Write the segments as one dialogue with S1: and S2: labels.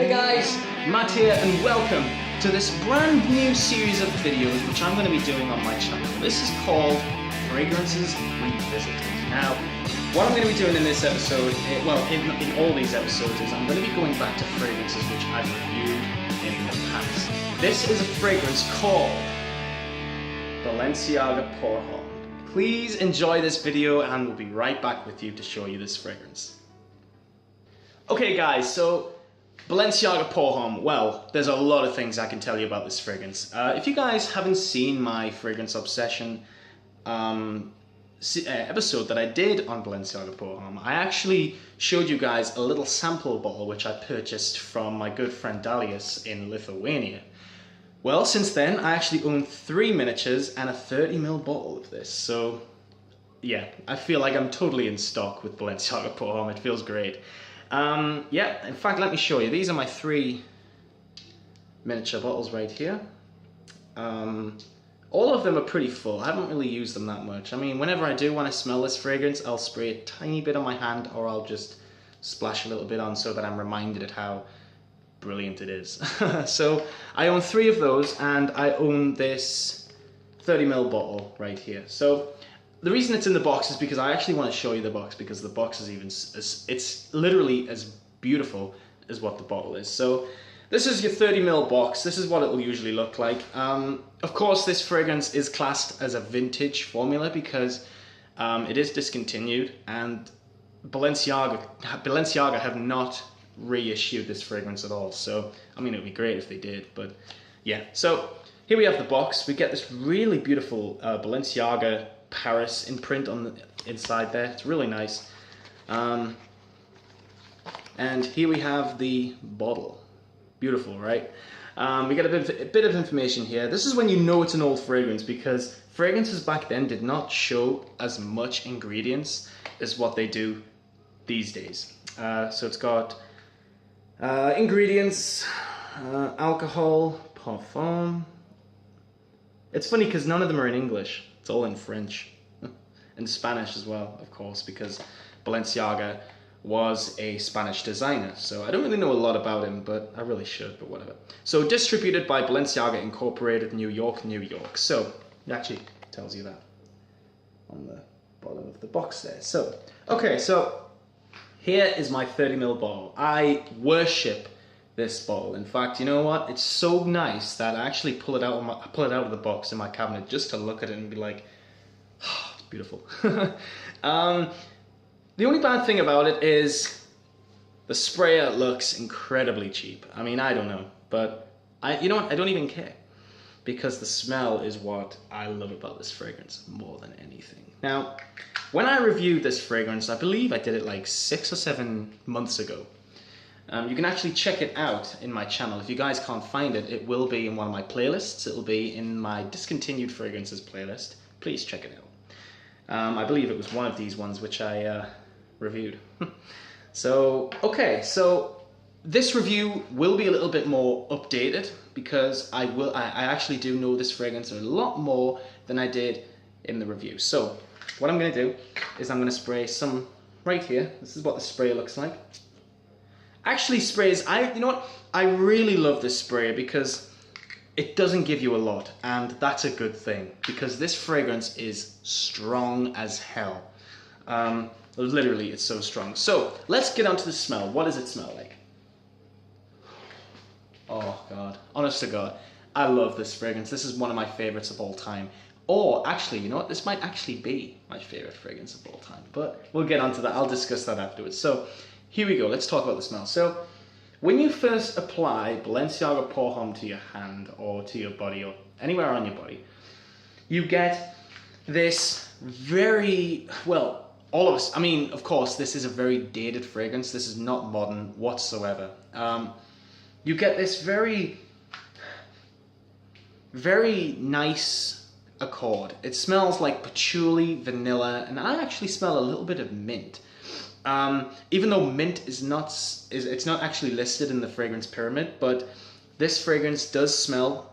S1: Hey guys, Matt here and welcome to this brand new series of videos which I'm going to be doing on my channel. This is called Fragrances Revisited. Now, what I'm going to be doing in this episode, in all these episodes, is I'm going to be going back to fragrances which I've reviewed in the past. This is a fragrance called Balenciaga Pour Homme. Please enjoy this video and we'll be right back with you to show you this fragrance. Okay guys, so Balenciaga Pour Homme, well, there's a lot of things I can tell you about this fragrance. If you guys haven't seen my Fragrance Obsession episode that I did on Balenciaga Pour Homme, I actually showed you guys a little sample bottle which I purchased from my good friend Dalius in Lithuania. Well, since then, I actually own 3 miniatures and a 30ml bottle of this. So, yeah, I feel like I'm totally in stock with Balenciaga Pour Homme. It feels great. Yeah, in fact, let me show you. These are my 3 miniature bottles right here. All of them are pretty full. I haven't really used them that much. I mean, whenever I do want to smell this fragrance, I'll spray a tiny bit on my hand or I'll just splash a little bit on so that I'm reminded of how brilliant it is. So I own 3 of those and I own this 30ml bottle right here. So the reason it's in the box is because I actually want to show you the box, because the box is even, it's literally as beautiful as what the bottle is. So this is your 30ml box. This is what it will usually look like. Of course, this fragrance is classed as a vintage formula because it is discontinued, and Balenciaga have not reissued this fragrance at all. So I mean, it would be great if they did, but yeah. So here we have the box. We get this really beautiful Balenciaga Paris imprint on the inside there. It's really nice. And here we have the bottle. Beautiful, right? We get a bit of information here. This is when you know it's an old fragrance, because fragrances back then did not show as much ingredients as what they do these days. So it's got ingredients, alcohol, parfum. It's funny because none of them are in English. It's all in French and Spanish as well, of course, because Balenciaga was a Spanish designer. So I don't really know a lot about him, but I really should, but whatever. So distributed by Balenciaga Incorporated, New York, New York. So it actually tells you that on the bottom of the box there. So, okay, so here is my 30ml bottle. I worship this bottle. In fact, you know what? It's so nice that I actually pull it out of the box in my cabinet just to look at it and be like, oh, it's beautiful. The only bad thing about it is the sprayer looks incredibly cheap. I mean, I don't know, but you know what? I don't even care, because the smell is what I love about this fragrance more than anything. Now, when I reviewed this fragrance, I believe I did it like 6 or 7 months ago. You can actually check it out in my channel. If you guys can't find it, it will be in one of my playlists. It will be in my discontinued fragrances playlist. Please check it out. I believe it was one of these ones which I reviewed. So, okay, so this review will be a little bit more updated, because I actually do know this fragrance a lot more than I did in the review. So what I'm going to do is I'm going to spray some right here. This is what the spray looks like. Actually, sprays, you know what? I really love this sprayer because it doesn't give you a lot, and that's a good thing, because this fragrance is strong as hell. Literally, it's so strong. So let's get on to the smell. What does it smell like? Oh God, honest to God, I love this fragrance. This is one of my favorites of all time. Or actually, you know what? This might actually be my favorite fragrance of all time, but we'll get onto that. I'll discuss that afterwards. So here we go. Let's talk about the smell. So when you first apply Balenciaga Pour Homme to your hand or to your body or anywhere on your body, you get this very, well, all of us, I mean, of course, this is a very dated fragrance. This is not modern whatsoever. You get this very, very nice accord. It smells like patchouli, vanilla, and I actually smell a little bit of mint. Even though mint is not actually listed in the fragrance pyramid, but this fragrance does smell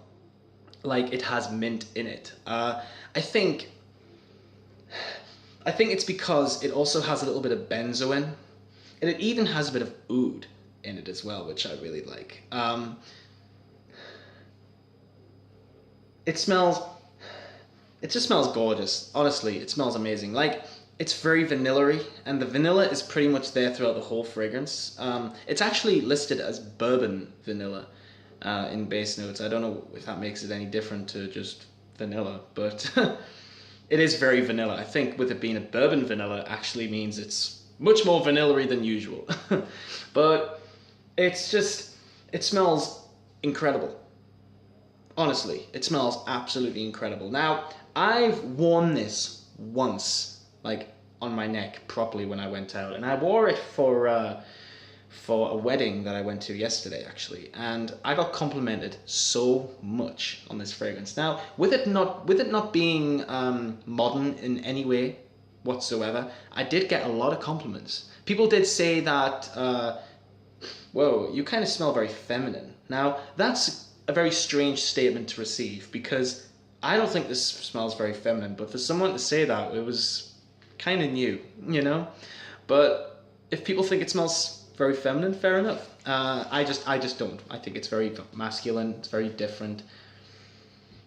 S1: like it has mint in it. I think it's because it also has a little bit of benzoin, and it even has a bit of oud. in it as well, which I really like. It just smells gorgeous. Honestly, it smells amazing. Like, it's very vanilla-y, and the vanilla is pretty much there throughout the whole fragrance. It's actually listed as bourbon vanilla in base notes. I don't know if that makes it any different to just vanilla, but it is very vanilla. I think with it being a bourbon vanilla actually means it's much more vanilla-y than usual. But it smells incredible. Honestly, it smells absolutely incredible. Now, I've worn this once, like on my neck properly when I went out, and I wore it for a wedding that I went to yesterday, actually, and I got complimented so much on this fragrance. Now, with it not being modern in any way whatsoever, I did get a lot of compliments. People did say that, whoa, you kind of smell very feminine. Now, that's a very strange statement to receive, because I don't think this smells very feminine, but for someone to say that, it was kind of new, you know? But if people think it smells very feminine, fair enough. I just don't. I think it's very masculine, it's very different.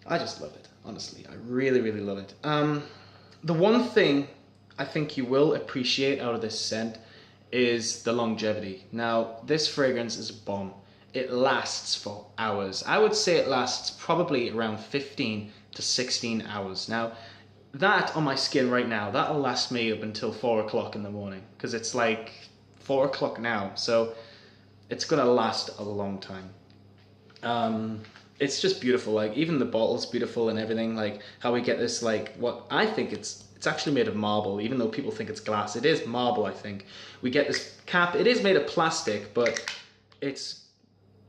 S1: I just love it, honestly. I really, really love it. The one thing I think you will appreciate out of this scent is the longevity. Now, this fragrance is a bomb. It lasts for hours. I would say it lasts probably around 15 to 16 hours. Now, that on my skin right now, that'll last me up until 4 o'clock in the morning, because it's like 4 o'clock now, so it's gonna last a long time. It's just beautiful. Like, even the bottle's beautiful and everything. Like, how we get this, like, what I think it's actually made of marble, even though people think it's glass. It is marble, I think. We get this cap. It is made of plastic, but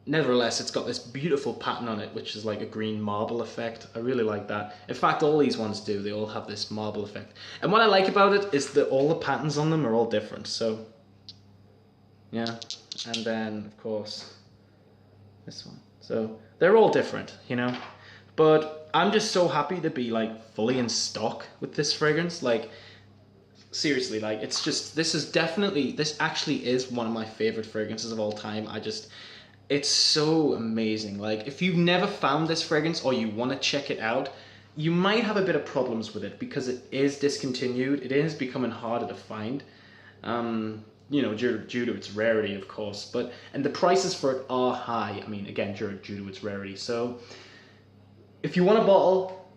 S1: nevertheless, it's got this beautiful pattern on it, which is like a green marble effect. I really like that. In fact, all these ones do. They all have this marble effect. And what I like about it is that all the patterns on them are all different. So, yeah. And then, of course, this one. So, they're all different, you know? But I'm just so happy to be, like, fully in stock with this fragrance. Like, seriously, like, it's just, this actually is one of my favorite fragrances of all time. It's so amazing. Like, if you've never found this fragrance or you want to check it out, you might have a bit of problems with it because it is discontinued. It is becoming harder to find, you know, due to its rarity, of course. And the prices for it are high. I mean, again, due to its rarity. So, if you want a bottle,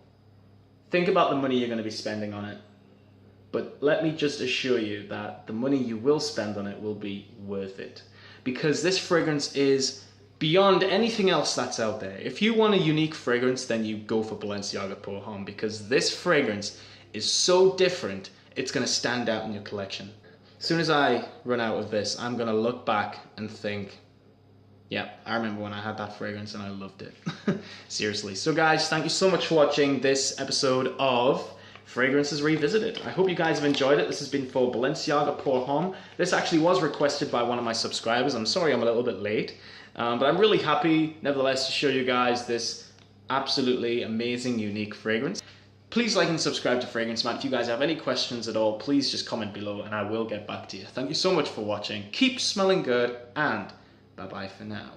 S1: think about the money you're going to be spending on it. But let me just assure you that the money you will spend on it will be worth it. Because this fragrance is beyond anything else that's out there. If you want a unique fragrance, then you go for Balenciaga Pour Homme, because this fragrance is so different, it's going to stand out in your collection. As soon as I run out of this, I'm going to look back and think, yeah, I remember when I had that fragrance and I loved it. Seriously. So guys, thank you so much for watching this episode of Fragrances Revisited. I hope you guys have enjoyed it. This has been for Balenciaga Pour Homme. This actually was requested by one of my subscribers. I'm sorry I'm a little bit late, but I'm really happy, nevertheless, to show you guys this absolutely amazing, unique fragrance. Please like and subscribe to FragranceMatt. If you guys have any questions at all, please just comment below and I will get back to you. Thank you so much for watching. Keep smelling good, and bye-bye for now.